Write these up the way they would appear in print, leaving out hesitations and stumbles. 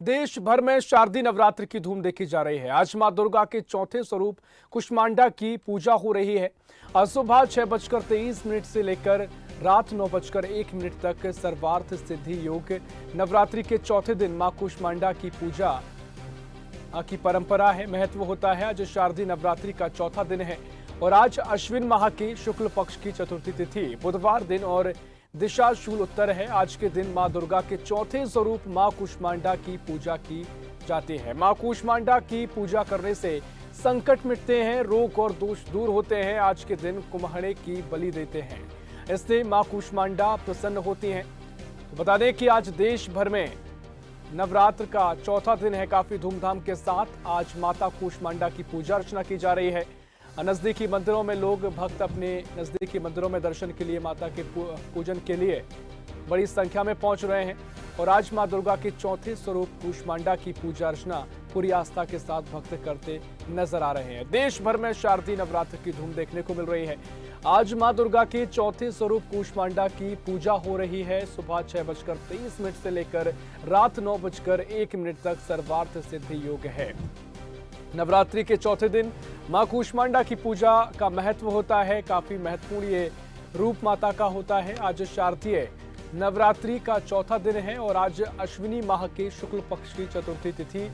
देश भर में शारदीय नवरात्र की धूम देखी जा रही है। आज मां दुर्गा के चौथे स्वरूप कुष्मांडा की पूजा हो रही है। आज सुबह 6:23 से लेकर रात 9:01 तक सर्वार्थ सिद्धि योग नवरात्रि के चौथे दिन मां कुष्मांडा की पूजा की परंपरा है, महत्व होता है। आज शारदीय नवरात्रि का चौथा दिन है और आज अश्विन माह की शुक्ल पक्ष की चतुर्थी तिथि बुधवार दिन और दिशा शूल उत्तर है। आज के दिन मां दुर्गा के चौथे स्वरूप मां कुष्मांडा की पूजा की जाती है। मां कुष्मांडा की पूजा करने से संकट मिटते हैं, रोग और दोष दूर होते हैं। आज के दिन कुम्हाड़े की बलि देते हैं, इससे मां कुष्मांडा प्रसन्न होती हैं। तो बता दें कि आज देश भर में नवरात्र का चौथा दिन है। काफी धूमधाम के साथ आज माता कुष्मांडा की पूजा अर्चना की जा रही है। नजदीकी मंदिरों में लोग भक्त अपने नजदीकी मंदिरों में दर्शन के लिए माता के पूजन के लिए बड़ी संख्या में पहुंच रहे हैं और आज मां दुर्गा के चौथे स्वरूप कुष्मांडा की पूजा अर्चना पूरी आस्था के साथ भक्त करते नजर आ रहे हैं। देश भर में शारदीय नवरात्र की धूम देखने को मिल रही है। आज मां दुर्गा के चौथे स्वरूप कुष्मांडा की पूजा हो रही है। सुबह 6:23 से लेकर रात 9:01 तक सर्वार्थ सिद्धि योग है। नवरात्रि के चौथे दिन मां कुष्मांडा की पूजा का महत्व होता है। काफी महत्वपूर्ण ये रूप माता का होता है। आज शारदीय नवरात्रि का चौथा दिन है और आज अश्विनी माह के शुक्ल पक्ष की चतुर्थी तिथि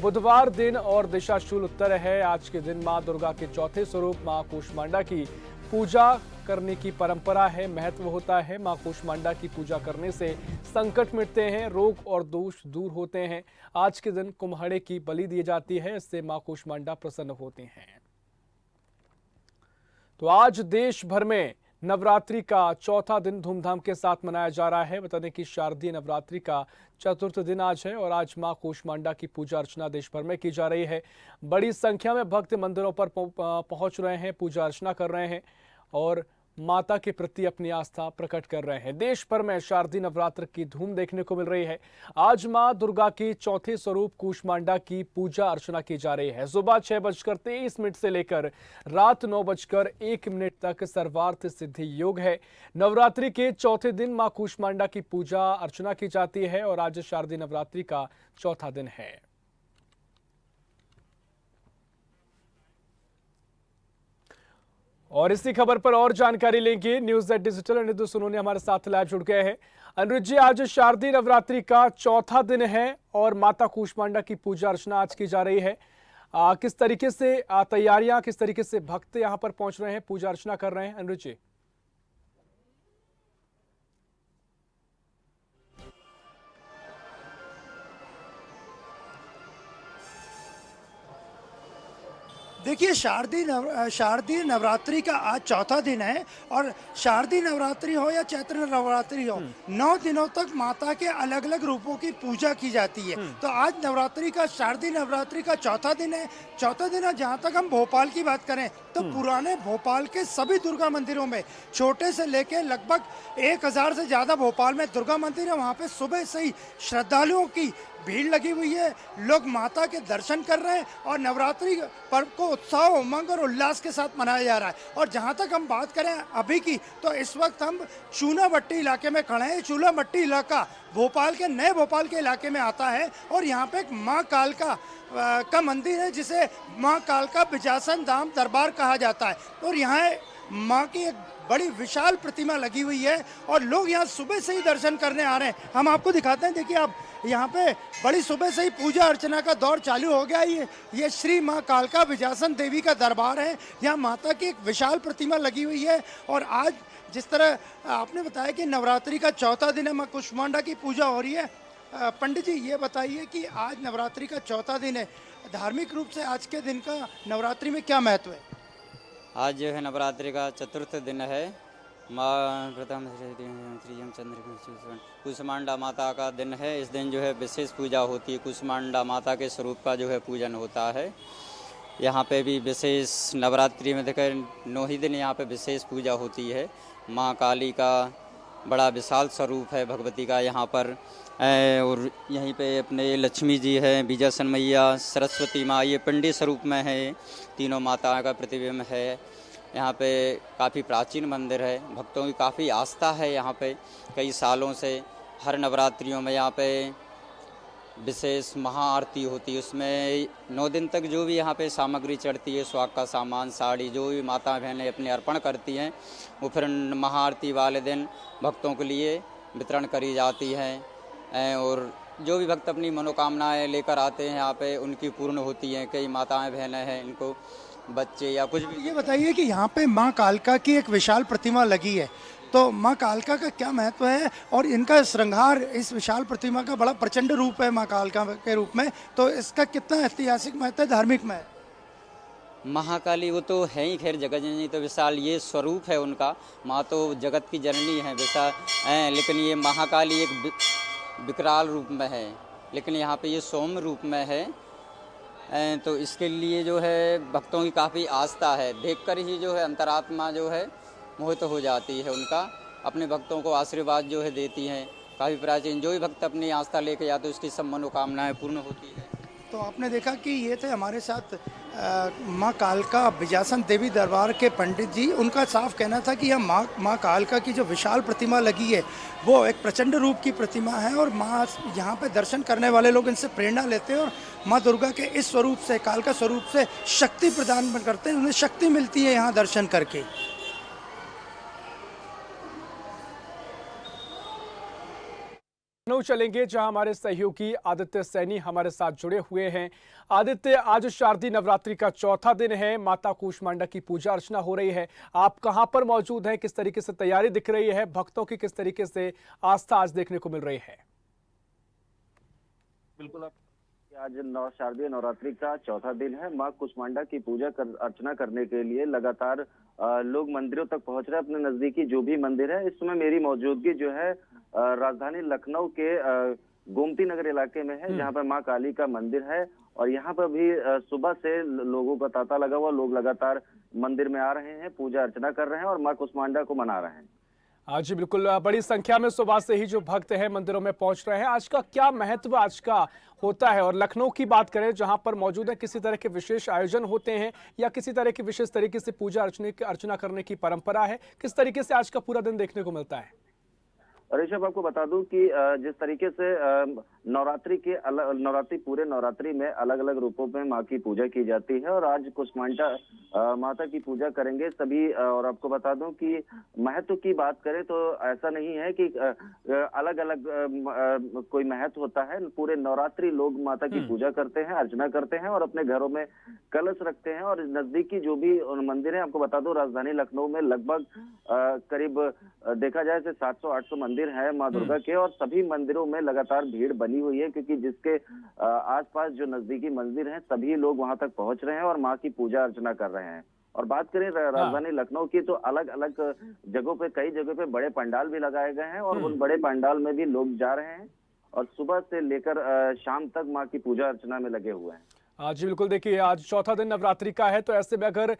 बुधवार दिन और दिशा शूल उत्तर है। आज के दिन मां दुर्गा के चौथे स्वरूप मां कुष्मांडा की पूजा करने की परंपरा है, महत्व होता है। मां कुष्मांडा की पूजा करने से संकट मिटते हैं, रोग और दोष दूर होते हैं। आज के दिन कुम्हाड़े की बलि दी जाती है, इससे मां कुष्मांडा प्रसन्न होती हैं। तो आज देश भर में नवरात्रि का चौथा दिन धूमधाम के साथ मनाया जा रहा है। बता दें कि शारदीय नवरात्रि का चतुर्थ दिन आज है और आज मां कुष्मांडा की पूजा अर्चना देश भर में की जा रही है। बड़ी संख्या में भक्त मंदिरों पर पहुंच रहे हैं, पूजा अर्चना कर रहे हैं और माता के प्रति अपनी आस्था प्रकट कर रहे हैं। देश भर में शारदीय नवरात्र की धूम देखने को मिल रही है। आज मां दुर्गा की चौथे स्वरूप कुष्मांडा की पूजा अर्चना की जा रही है। सुबह 6:23 से लेकर रात 9:01 तक सर्वार्थ सिद्धि योग है। नवरात्रि के चौथे दिन मां कुष्मांडा की पूजा अर्चना की जाती है और आज शारदीय नवरात्रि का चौथा दिन है। और इसी खबर पर और जानकारी लेंगे। न्यूज़ दैट डिजिटल अनिरुद्ध सोनोनी हमारे साथ लाइव जुड़ गए हैं। अनिरुद्ध जी, आज शारदीय नवरात्रि का चौथा दिन है और माता कुष्मांडा की पूजा अर्चना आज की जा रही है। किस तरीके से तैयारियां, किस तरीके से भक्त यहां पर पहुंच रहे हैं, पूजा अर्चना कर रहे हैं अनिरुद्ध जी? देखिए, शारदीय नवरात्रि का आज चौथा दिन है और शारदीय नवरात्रि हो या चैत्र नवरात्रि हो, 9 दिनों तक माता के अलग अलग रूपों की पूजा की जाती है। तो आज शारदीय नवरात्रि का चौथा दिन है। जहाँ तक हम भोपाल की बात करें तो पुराने भोपाल के सभी दुर्गा मंदिरों में, छोटे से लेके लगभग 1000 से ज्यादा भोपाल में दुर्गा मंदिर है, वहाँ पे सुबह से ही श्रद्धालुओं की भीड़ लगी हुई है। लोग माता के दर्शन कर रहे हैं और नवरात्रि पर्व को उत्साह, उमंग और उल्लास के साथ मनाया जा रहा है। और जहां तक हम बात करें अभी की, तो इस वक्त हम चूनाभट्टी इलाके में खड़े हैं। चूनाभट्टी इलाका भोपाल के नए भोपाल के इलाके में आता है और यहाँ पे एक माँ कालका का मंदिर है, जिसे माँ कालका बिजासन धाम दरबार कहा जाता है। और यहाँ माँ की एक बड़ी विशाल प्रतिमा लगी हुई है और लोग यहाँ सुबह से ही दर्शन करने आ रहे हैं। हम आपको दिखाते हैं, देखिए आप यहाँ पे बड़ी सुबह से ही पूजा अर्चना का दौर चालू हो गया। ये श्री माँ कालका विजासन देवी का दरबार है। यहाँ माता की एक विशाल प्रतिमा लगी हुई है और आज जिस तरह आपने बताया कि नवरात्रि का चौथा दिन है, माँ कुष्मांडा की पूजा हो रही है। पंडित जी, ये बताइए कि आज नवरात्रि का चौथा दिन है, धार्मिक रूप से आज के दिन का नवरात्रि में क्या महत्व है? आज जो है नवरात्रि का चतुर्थ दिन है। माँ प्रथम चंद्र कुष्मांडा माता का दिन है। इस दिन जो है विशेष पूजा होती है। कुष्मांडा माता के स्वरूप का जो है पूजन होता है। यहाँ पे भी विशेष नवरात्रि में देखकर 9 ही दिन यहाँ पे विशेष पूजा होती है। माँ काली का बड़ा विशाल स्वरूप है भगवती का यहाँ पर। और यहीं पे अपने लक्ष्मी जी है, विजयसन मैया, सरस्वती माँ, ये पिंडी स्वरूप में है। तीनों माता का प्रतिबिंब है। यहाँ पे काफ़ी प्राचीन मंदिर है, भक्तों की काफ़ी आस्था है यहाँ पे। कई सालों से हर नवरात्रियों में यहाँ पे विशेष महाआरती होती है। उसमें 9 दिन तक जो भी यहाँ पे सामग्री चढ़ती है, सुहाग का सामान, साड़ी, जो भी माता बहनें अपने अर्पण करती हैं, वो फिर महाआरती वाले दिन भक्तों के लिए वितरण करी जाती है। और जो भी भक्त अपनी मनोकामनाएं लेकर आते हैं यहाँ पे, उनकी पूर्ण होती हैं। कई माताएं बहनें हैं, इनको बच्चे या कुछ भी। ये बताइए कि यहाँ पे माँ कालका की एक विशाल प्रतिमा लगी है, तो माँ कालका का क्या महत्व है और इनका श्रृंगार इस विशाल प्रतिमा का बड़ा प्रचंड रूप है माँ कालका के रूप में, तो इसका कितना ऐतिहासिक महत्व है, धार्मिक महत्व? महाकाली वो तो है ही, खैर जगत जननी तो विशाल ये स्वरूप है उनका। माँ तो जगत की जननी है विशाल है, लेकिन ये महाकाली एक विकराल रूप में है, लेकिन यहाँ पे ये सौम्य रूप में है। तो इसके लिए जो है भक्तों की काफ़ी आस्था है। देखकर ही जो है अंतरात्मा जो है मोहित हो जाती है उनका, अपने भक्तों को आशीर्वाद जो है देती हैं। काफ़ी प्राचीन, जो भी भक्त अपनी आस्था लेके जाते उसकी सब मनोकामनाएं पूर्ण होती है। तो आपने देखा कि ये थे हमारे साथ माँ कालका बिजासन देवी दरबार के पंडित जी। उनका साफ कहना था कि यह माँ कालका की जो विशाल प्रतिमा लगी है वो एक प्रचंड रूप की प्रतिमा है और माँ यहाँ पे दर्शन करने वाले लोग इनसे प्रेरणा लेते हैं और माँ दुर्गा के इस स्वरूप से, कालका स्वरूप से शक्ति प्रदान करते हैं, उन्हें शक्ति मिलती है यहाँ दर्शन करके। लखनऊ चलेंगे जहां हमारे सहयोगी आदित्य सैनी हमारे साथ जुड़े हुए हैं। आदित्य, आज शारदीय नवरात्रि का चौथा दिन है, माता कूष्मांडा की पूजा अर्चना हो रही है। आप कहां पर मौजूद हैं, किस तरीके से तैयारी दिख रही है, भक्तों की किस तरीके से आस्था आज देखने को मिल रही है? बिल्कुल, आज शारदीय नवरात्रि का चौथा दिन है। माँ कुष्मांडा की पूजा अर्चना करने के लिए लगातार लोग मंदिरों तक पहुंच रहे हैं। अपने नजदीकी जो भी मंदिर है, इस समय मेरी मौजूदगी जो है राजधानी लखनऊ के गोमती नगर इलाके में है, जहाँ पर माँ काली का मंदिर है। और यहाँ पर भी सुबह से लोगों का तांता लगा हुआ, लोग लगातार मंदिर में आ रहे हैं, पूजा अर्चना कर रहे हैं और माँ कुष्मांडा को मना रहे हैं। आज बिल्कुल बड़ी संख्या में सुबह से ही जो भक्त हैं मंदिरों में पहुंच रहे हैं। आज का क्या महत्व आज का होता है? और लखनऊ की बात करें जहां पर मौजूद है, किसी तरह के विशेष आयोजन होते हैं या किसी तरह की विशेष तरीके से पूजा अर्चना करने की परंपरा है? किस तरीके से आज का पूरा दिन देखने को मिलता है? ऋषभ, आपको बता दूं कि जिस तरीके से नवरात्रि पूरे नवरात्रि में अलग अलग रूपों में माँ की पूजा की जाती है और आज कुष्मांडा माता की पूजा करेंगे सभी। और आपको बता दूं कि महत्व की बात करें तो ऐसा नहीं है कि अलग अलग कोई महत्व होता है। पूरे नवरात्रि लोग माता की पूजा करते हैं, अर्चना करते हैं और अपने घरों में कलश रखते हैं। और नजदीकी जो भी मंदिर है, आपको बता दूं राजधानी लखनऊ में लगभग करीब देखा जाए तो 700-800 मंदिर है माँ दुर्गा के, और सभी मंदिरों में लगातार भीड़ बनी हुई है क्योंकि जिसके आसपास जो नजदीकी मंदिर हैं सभी लोग वहां तक पहुंच रहे हैं और माँ की पूजा अर्चना कर रहे हैं। और बात करें राजधानी लखनऊ की तो अलग अलग जगहों पे, कई जगहों पे बड़े पंडाल भी लगाए गए हैं और उन बड़े पंडाल में भी लोग जा रहे हैं और सुबह से लेकर शाम तक माँ की पूजा अर्चना में लगे हुए हैं। जी बिल्कुल, देखिए आज चौथा दिन नवरात्रि का है, तो ऐसे में अगर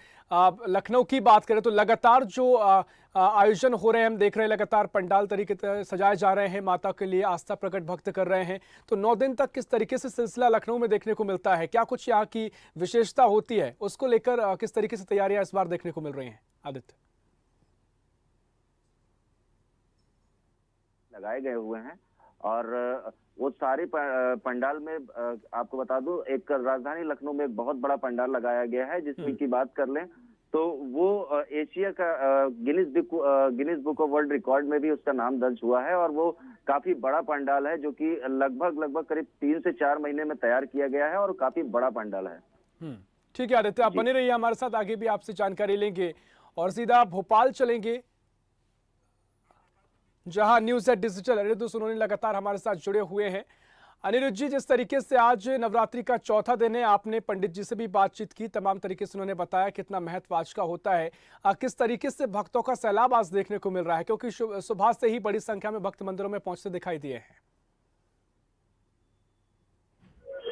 लखनऊ की बात करें तो लगातार जो आयोजन हो रहे हैं, हम देख रहे हैं लगातार पंडाल तरीके से सजाए जा रहे हैं, माता के लिए आस्था प्रकट भक्त कर रहे हैं। तो 9 दिन तक किस तरीके से सिलसिला लखनऊ में देखने को मिलता है? क्या कुछ यहाँ की विशेषता होती है, उसको लेकर किस तरीके से तैयारियां इस बार देखने को मिल रही हैं? आदित्य, लगाए गए हुए हैं और वो सारे पंडाल में आपको बता दूं, एक राजधानी लखनऊ में एक बहुत बड़ा पंडाल लगाया गया है जिसमें की बात कर लें तो वो एशिया का Guinness book of world record में भी उसका नाम दर्ज हुआ है। और वो काफी बड़ा पंडाल है जो कि लगभग करीब 3 से 4 महीने में तैयार किया गया है और काफी बड़ा पंडाल है। ठीक है आदित्य, आप बने रहिए हमारे साथ, आगे भी आपसे जानकारी लेंगे और सीधा भोपाल चलेंगे जहां न्यूज एट डिजिटल अनिरुद्ध सोनोनी लगातार हमारे साथ जुड़े हुए हैं। अनिरुद्ध जी, जिस तरीके से आज नवरात्रि का चौथा दिन है, आपने पंडित जी से भी बातचीत की, तमाम तरीके से उन्होंने बताया कितना महत्व आज का होता है। किस तरीके से भक्तों का सैलाब आज देखने को मिल रहा है, क्योंकि सुबह से ही बड़ी संख्या में भक्त मंदिरों में पहुंचते दिखाई दिए हैं?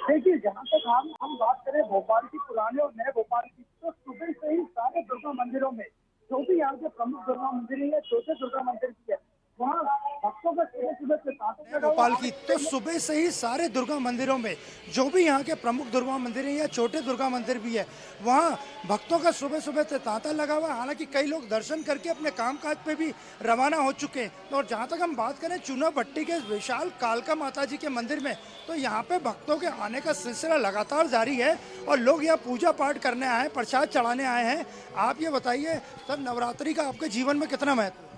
देखिए, जहाँ तक हम बात करें भोपाल की, पुराने और नए भोपाल की, तो सुबह से ही सारे दुर्गा मंदिरों में जो भी यहाँ के प्रमुख दुर्गा मंदिर है या छोटे दुर्गा मंदिर की है, वहाँ भक्तों का सुबह सुबह से तांता लगा हुआ भोपाल की है। तो सुबह से ही सारे दुर्गा मंदिरों में, जो भी यहाँ के प्रमुख दुर्गा मंदिर हैं या छोटे दुर्गा मंदिर भी है, वहाँ भक्तों का सुबह सुबह से तांता लगा हुआ है। हालांकि कई लोग दर्शन करके अपने कामकाज पे भी रवाना हो चुके हैं। और जहाँ तक हम बात करें चूना भट्टी के विशाल कालका माता जी के मंदिर में, तो यहाँ पे भक्तों के आने का सिलसिला लगातार जारी है और लोग यहाँ पूजा पाठ करने आए हैं, प्रसाद चढ़ाने आए हैं। आप ये बताइए सर, नवरात्रि का आपके जीवन में कितना महत्व है?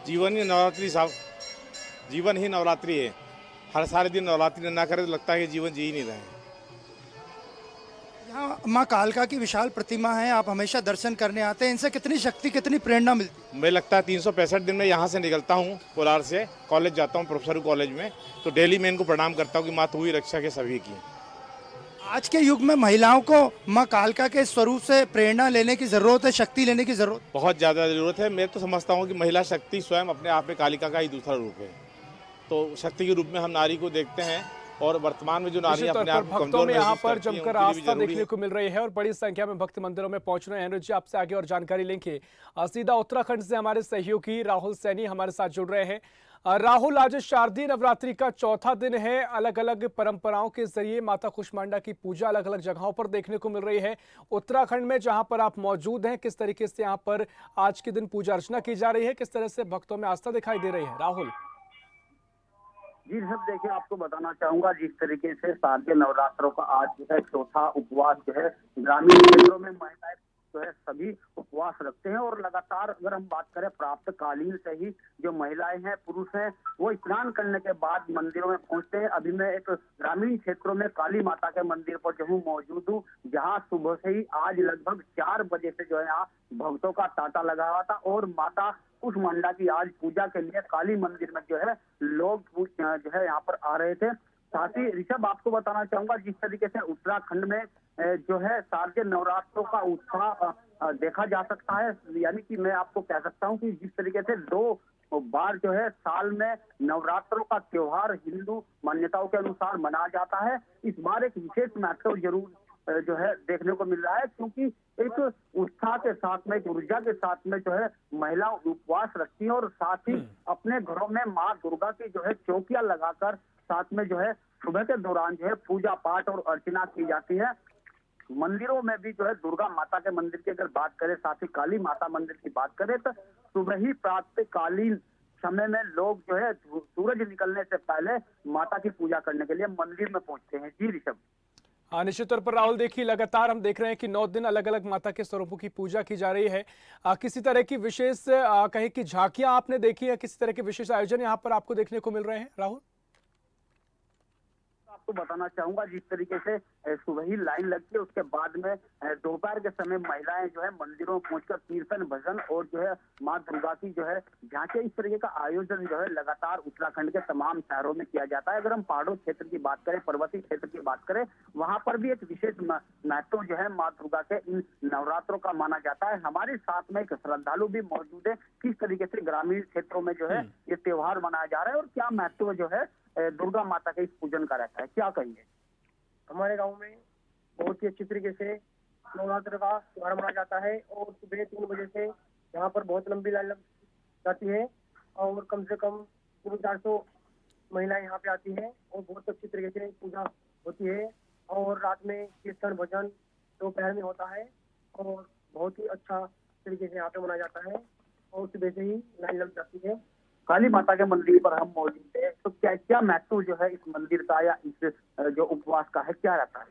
जीवन ही नवरात्रि साहब, जीवन ही नवरात्रि है। हर सारे दिन नवरात्रि ना करे तो लगता है कि जीवन जी ही नहीं रहे हैं। यहाँ माँ कालका की विशाल प्रतिमा है, आप हमेशा दर्शन करने आते हैं, इनसे कितनी शक्ति कितनी प्रेरणा मिलती है? मुझे लगता है 365 दिन में यहाँ से निकलता हूँ, कोलार से कॉलेज जाता हूँ, प्रोफेसर कॉलेज में, तो डेली मैं इनको प्रणाम करता हूँ कि माँ तू ही रक्षा के सभी की। आज के युग में महिलाओं को माँ कालका के स्वरूप से प्रेरणा लेने की जरूरत है, शक्ति लेने की जरूरत। बहुत ज़्यादा ज़रूरत है। मैं तो समझता हूँ कि महिला शक्ति स्वयं अपने आप में कालिका का ही दूसरा रूप है। तो शक्ति के रूप में हम नारी को देखते हैं और वर्तमान में जो नारी निश्चित तौर अपने पर आप को भक्तों कमजोर में यहाँ महसूस पर करती हैं, जमकर उनके लिए भी आस्था जरूरी देखने है। को मिल रही है और बड़ी संख्या में भक्त मंदिरों में पहुंच रहे हैं। अनुज जी, आपसे आगे और जानकारी लेंगे। सीधा उत्तराखंड से हमारे सहयोगी राहुल सैनी हमारे साथ जुड़ रहे हैं। राहुल, आज शारदीय नवरात्रि का चौथा दिन है। अलग अलग परंपराओं के जरिए माता कुष्मांडा की पूजा अलग अलग जगहों पर देखने को मिल रही है। उत्तराखंड में जहां पर आप मौजूद हैं, किस तरीके से यहाँ पर आज के दिन पूजा अर्चना की जा रही है, किस तरह से भक्तों में आस्था दिखाई दे रही है? राहुल जी सब देखिए, आपको बताना चाहूंगा जिस तरीके से शारदीय नवरात्रों का आज जो है चौथा उपवास जो है, ग्रामीण क्षेत्रों में महिलाएं जो है सभी उपवास रखते हैं और लगातार अगर हम बात करें प्राप्त कालीन से ही जो महिलाएं हैं, पुरुष हैं, वो स्नान करने के बाद मंदिरों में पहुंचते हैं। अभी मैं एक ग्रामीण क्षेत्रों में काली माता के मंदिर पर जो हूँ मौजूद हूँ, जहाँ सुबह से ही आज लगभग 4 बजे से जो है यहाँ भक्तों का तांता लगा हुआ था और माता कुष्मांडा की आज पूजा के लिए काली मंदिर में जो है लोग जो है यहाँ पर आ रहे थे। साथ ही ऋषभ, आपको बताना चाहूंगा जिस तरीके से उत्तराखंड में जो है शारदीय नवरात्रों का उत्साह देखा जा सकता है, यानी कि मैं आपको कह सकता हूं कि जिस तरीके से 2 बार जो है साल में नवरात्रों का त्योहार हिंदू मान्यताओं के अनुसार मनाया जाता है, इस बार एक विशेष महत्व जरूर जो है देखने को मिल रहा है, क्योंकि एक उत्साह के साथ में, एक ऊर्जा के साथ में जो है महिला उपवास रखती है और साथ ही अपने घरों में माँ दुर्गा की जो है चौकियां लगाकर साथ में जो है सुबह के दौरान जो है पूजा पाठ और अर्चना की जाती है। मंदिरों में भी जो है दुर्गा माता के मंदिर की अगर बात करें, साथ ही काली माता मंदिर की बात करें, तो सुबह ही प्रातःकालीन समय में लोग जो है सूरज निकलने से पहले माता की पूजा करने के लिए मंदिर में पहुंचते हैं। जी ऋषभ। हाँ, निश्चित तौर पर राहुल, देखिए लगातार हम देख रहे हैं कि 9 दिन अलग अलग माता के स्वरूपों की पूजा की जा रही है। किसी तरह की विशेष कहीं की झांकियां आपने देखी है, किसी तरह के विशेष आयोजन यहाँ पर आपको देखने को मिल रहे हैं राहुल? आपको बताना चाहूंगा जिस तरीके से सुबह ही लाइन लगती है, उसके बाद में दोपहर के समय महिलाएं जो है मंदिरों में पहुंचकर कीर्तन भजन और जो है माँ दुर्गा की जो है झांकी, इस तरीके का आयोजन जो है लगातार उत्तराखंड के तमाम शहरों में किया जाता है। अगर हम पहाड़ों क्षेत्र की बात करें, पर्वतीय क्षेत्र की बात करें, वहां पर भी एक विशेष महत्व जो है माँ दुर्गा के इन नवरात्रों का माना जाता है। हमारे साथ में एक श्रद्धालु भी मौजूद है, किस तरीके से ग्रामीण क्षेत्रों में जो है ये त्योहार मनाया जा रहा है और क्या महत्व जो है दुर्गा माता के इस पूजन का रहता है, क्या कहेंगे? हमारे गांव में बहुत ही अच्छी तरीके से नवरात्र का त्योहार मनाया जाता है और सुबह 3 बजे से यहाँ पर बहुत लंबी लाइन लग जाती है और कम से कम 400 महिलाएं यहाँ पे आती हैं और बहुत अच्छी तरीके से पूजा होती है और रात में कीर्तन भजन दोपहर में होता है और बहुत ही अच्छा तरीके से यहाँ पे मनाया जाता है और सुबह से ही लाइन लग जाती है। काली माता के मंदिर पर हम मौजूद है, तो क्या क्या महत्व जो है इस मंदिर का या इस जो उपवास का है, क्या रहता है?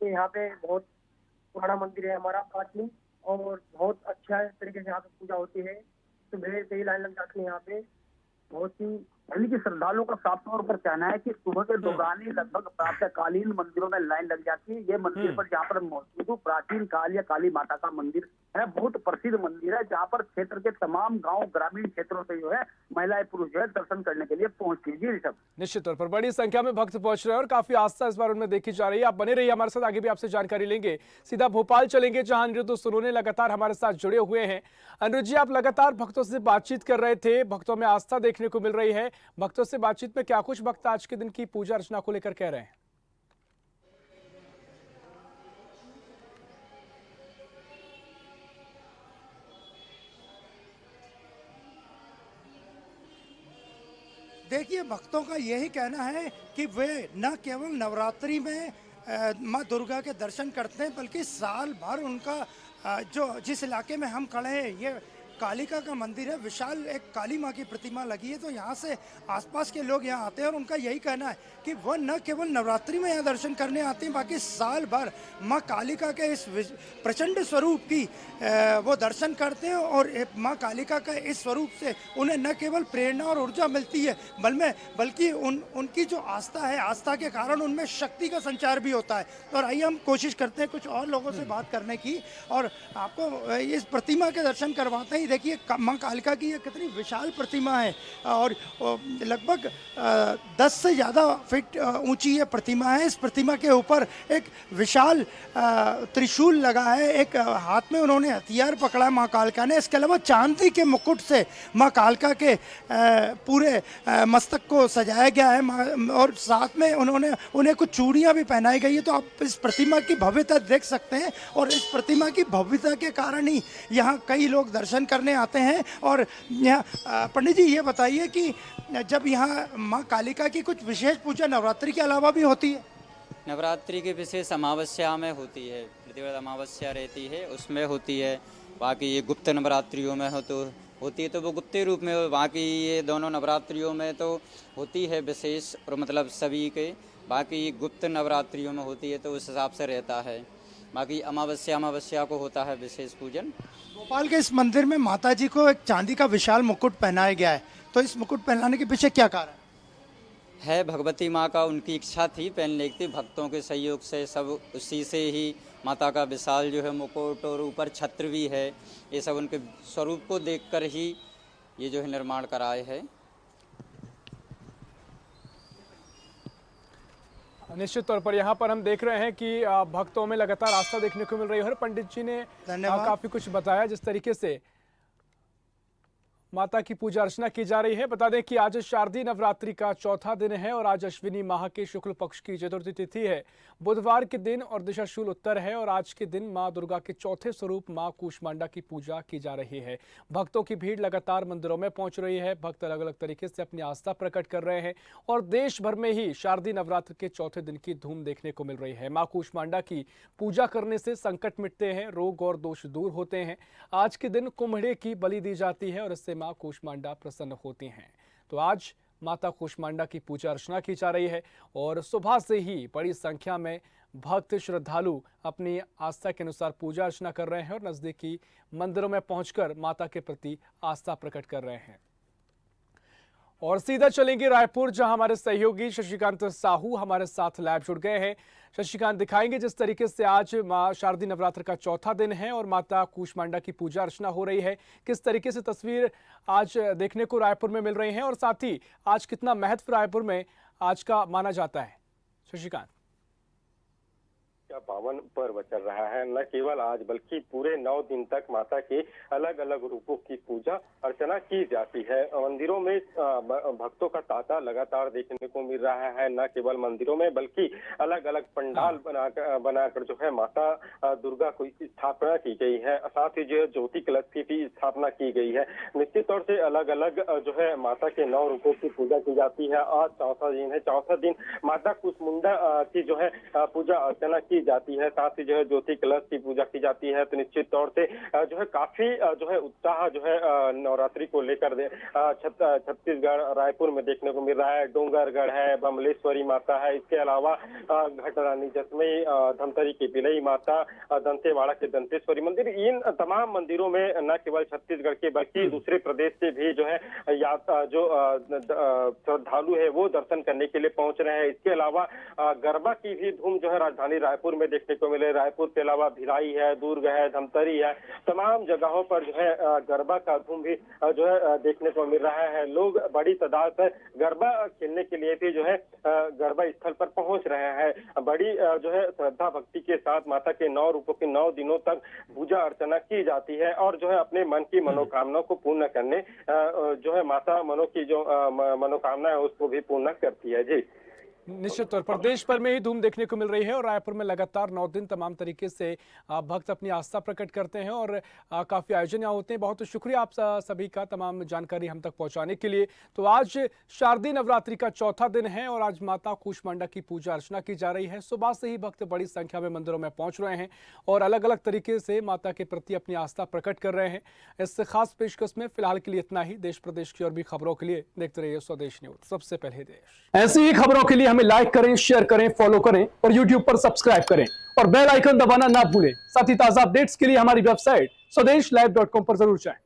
तो यहाँ पे बहुत पुराना मंदिर है हमारा, प्राचीन, और बहुत अच्छा तरीके से यहाँ पे पूजा होती है। सुबह से ही लाइन लग जाती है यहाँ पे, बहुत ही यानी कि श्रद्धालुओं का साफ तौर पर कहना है कि सुबह के दौरान ही लगभग प्रातःकालीन मंदिरों में लाइन लग जाती है। ये मंदिर पर जहाँ पर मौजूद हूँ, प्राचीन काल या काली माता का मंदिर है, बहुत प्रसिद्ध मंदिर है, जहाँ पर क्षेत्र के तमाम गांव ग्रामीण क्षेत्रों से जो है महिलाएं पुरुष जो है दर्शन करने के लिए पहुंचती है। जी ऋषभ। निश्चित तौर पर बड़ी संख्या में भक्त पहुंच रहे हैं और काफी आस्था इस बार उनमें देखी जा रही है। आप बने रहिए हमारे साथ, आगे भी आपसे जानकारी लेंगे। सीधा भोपाल चलेंगे, जहां अनिरुद्ध सोनोने लगातार हमारे साथ जुड़े हुए हैं। अनिरुद्ध जी, आप लगातार भक्तों से बातचीत कर रहे थे, भक्तों में आस्था देखने को मिल रही है। भक्तों से बातचीत में क्या कुछ भक्त आज के दिन की पूजा अर्चना को लेकर कह रहे हैं? देखिए, भक्तों का यही कहना है कि वे न केवल नवरात्रि में माँ दुर्गा के दर्शन करते हैं, बल्कि साल भर उनका जो जिस इलाके में हम खड़े हैं, ये कालिका का मंदिर है, विशाल एक काली माँ की प्रतिमा लगी है, तो यहाँ से आसपास के लोग यहाँ आते हैं और उनका यही कहना है कि वह न केवल नवरात्रि में यहाँ दर्शन करने आते हैं, बाकी साल भर माँ कालिका के इस प्रचंड स्वरूप की वो दर्शन करते हैं। और माँ कालिका का इस स्वरूप से उन्हें न केवल प्रेरणा और ऊर्जा मिलती है, बल्कि उनकी जो आस्था है, आस्था के कारण उनमें शक्ति का संचार भी होता है। और आइए हम कोशिश करते हैं कुछ और लोगों से बात करने की और आपको इस प्रतिमा के दर्शन करवाते हैं। देखिए, माँ कालिका की ये कितनी विशाल प्रतिमा है और लगभग 10 से ज़्यादा फीट ऊंची ये प्रतिमा है। इस प्रतिमा के ऊपर एक विशाल त्रिशूल लगा है, एक हाथ में उन्होंने हथियार पकड़ा है माँ कालिका ने। इसके अलावा चांदी के मुकुट से माँ कालिका के पूरे मस्तक को सजाया गया है और साथ में उन्हें कुछ चूड़ियाँ भी पहनाई गई है। तो आप इस प्रतिमा की भव्यता देख सकते हैं और इस प्रतिमा की भव्यता के कारण ही यहाँ कई लोग दर्शन करने आते हैं। और यहाँ पंडित जी ये बताइए कि जब यहाँ माँ कालिका की कुछ विशेष पूजा नवरात्रि के अलावा भी होती है? नवरात्रि की विशेष अमावस्या में होती है, प्रतिवर्ष अमावस्या रहती है, उसमें होती है। बाकी ये गुप्त नवरात्रियों में होती है तो वो गुप्त रूप में, बाकी ये दोनों नवरात्रियों में तो होती है विशेष और मतलब सभी के, बाकी गुप्त नवरात्रियों में होती है तो उस हिसाब से रहता है। बाकी अमावस्या को होता है विशेष पूजन। भोपाल के इस मंदिर में माता जी को एक चांदी का विशाल मुकुट पहनाया गया है, तो इस मुकुट पहनाने के पीछे क्या कारण है? भगवती माँ का उनकी इच्छा थी, पहनने की थी, भक्तों के सहयोग से सब उसी से ही माता का विशाल जो है मुकुट और ऊपर छत्र भी है, ये सब उनके स्वरूप को देखकर ही ये जो है निर्माण कराए है। निश्चित तौर पर यहाँ पर हम देख रहे हैं कि भक्तों में लगातार आस्था देखने को मिल रही है और पंडित जी ने काफी कुछ बताया जिस तरीके से माता की पूजा अर्चना की जा रही है। बता दें कि आज शारदीय नवरात्रि का चौथा दिन है और आज अश्विनी माह के शुक्ल पक्ष की चतुर्थी तिथि है, बुधवार के दिन और दिशा शूल उत्तर है। और आज के दिन मां दुर्गा के चौथे स्वरूप मां कूष्मांडा की पूजा की जा रही है। भक्तों की भीड़ लगातार मंदिरों में पहुंच रही है, भक्त अलग अलग तरीके से अपनी आस्था प्रकट कर रहे हैं और देश भर में ही शारदीय नवरात्र के चौथे दिन की धूम देखने को मिल रही है। मां कूष्मांडा की पूजा करने से संकट मिटते हैं, रोग और दोष दूर होते हैं। आज के दिन कुम्हड़े की बलि दी जाती है और इससे मां कूष्मांडा प्रसन्न होती हैं। तो आज माता कूष्मांडा की पूजा अर्चना की जा रही है और सुबह से ही बड़ी संख्या में भक्त श्रद्धालु अपनी आस्था के अनुसार पूजा अर्चना कर रहे हैं और नजदीकी मंदिरों में पहुंचकर माता के प्रति आस्था प्रकट कर रहे हैं। और सीधा चलेंगे रायपुर, जहां हमारे सहयोगी शशिकांत साहू हमारे साथ लाइव जुड़ गए हैं। शशिकांत, दिखाएंगे जिस तरीके से आज मां शारदीय नवरात्र का चौथा दिन है और माता कूष्मांडा की पूजा अर्चना हो रही है, किस तरीके से तस्वीर आज देखने को रायपुर में मिल रही है और साथ ही आज कितना महत्व रायपुर में आज का माना जाता है? शशिकांत, का पावन पर्व चल रहा है। न केवल आज बल्कि पूरे 9 दिन तक माता के अलग अलग रूपों की पूजा अर्चना की जाती है। मंदिरों में भक्तों का तांता लगातार देखने को मिल रहा है। न केवल मंदिरों में बल्कि अलग अलग पंडाल बनाकर जो है माता दुर्गा की स्थापना की गई है। साथ ही जो है ज्योति कलश की भी स्थापना की गई है। निश्चित तौर से अलग अलग जो है माता के 9 रूपों की पूजा की जाती है। आज चौथा दिन है। चौथा दिन माता कूष्मांडा की जो है पूजा अर्चना की जाती है। साथ ही जो है ज्योति कलश की पूजा की जाती है। तो निश्चित तौर से जो है काफी जो है उत्साह जो है नवरात्रि को लेकर छत्तीसगढ़ रायपुर में देखने को मिल रहा है। डोंगरगढ़ है, बमलेश्वरी माता है, इसके अलावा घटरानी जसमई, धमतरी की बिलई माता, दंतेवाड़ा के दंतेश्वरी मंदिर, इन तमाम मंदिरों में न केवल छत्तीसगढ़ के बल्कि दूसरे प्रदेश से भी जो है जो श्रद्धालु है वो दर्शन करने के लिए पहुंच रहे हैं। इसके अलावा गरबा की भी धूम जो है राजधानी रायपुर में देखने को मिले। रायपुर के अलावा भिलाई है, दुर्ग है, धमतरी है, तमाम जगहों पर जो है गरबा का धूम भी जो है देखने को मिल रहा है। लोग बड़ी तादाद में गरबा खेलने के लिए भी जो है गरबा स्थल पर पहुंच रहे हैं। बड़ी जो है श्रद्धा भक्ति के साथ माता के 9 रूपों की 9 दिनों तक पूजा अर्चना की जाती है और जो है अपने मन की मनोकामना को पूर्ण करने जो है माता मनो की जो मनोकामना है उसको भी पूर्ण करती है। जी निश्चित तौर पर देश भर में ही धूम देखने को मिल रही है और रायपुर में लगातार 9 दिन तमाम तरीके से भक्त अपनी आस्था प्रकट करते हैं और काफी आयोजन यहाँ होते हैं। बहुत शुक्रिया आप सभी का तमाम जानकारी हम तक पहुंचाने के लिए। तो आज शारदीय नवरात्रि का चौथा दिन है और आज माता कूष्मांडा की पूजा अर्चना की जा रही है। सुबह से ही भक्त बड़ी संख्या में मंदिरों में पहुंच रहे हैं और अलग अलग तरीके से माता के प्रति अपनी आस्था प्रकट कर रहे हैं। इस खास पेशकश में फिलहाल के लिए इतना ही। देश प्रदेश की और भी खबरों के लिए देखते रहिए स्वदेश न्यूज, सबसे पहले देश। ऐसी ही खबरों के लिए हमें लाइक करें, शेयर करें, फॉलो करें और यूट्यूब पर सब्सक्राइब करें और बेल आइकन दबाना ना भूलें। साथ ही ताजा अपडेट्स के लिए हमारी वेबसाइट swadesh live.com पर जरूर जाएं।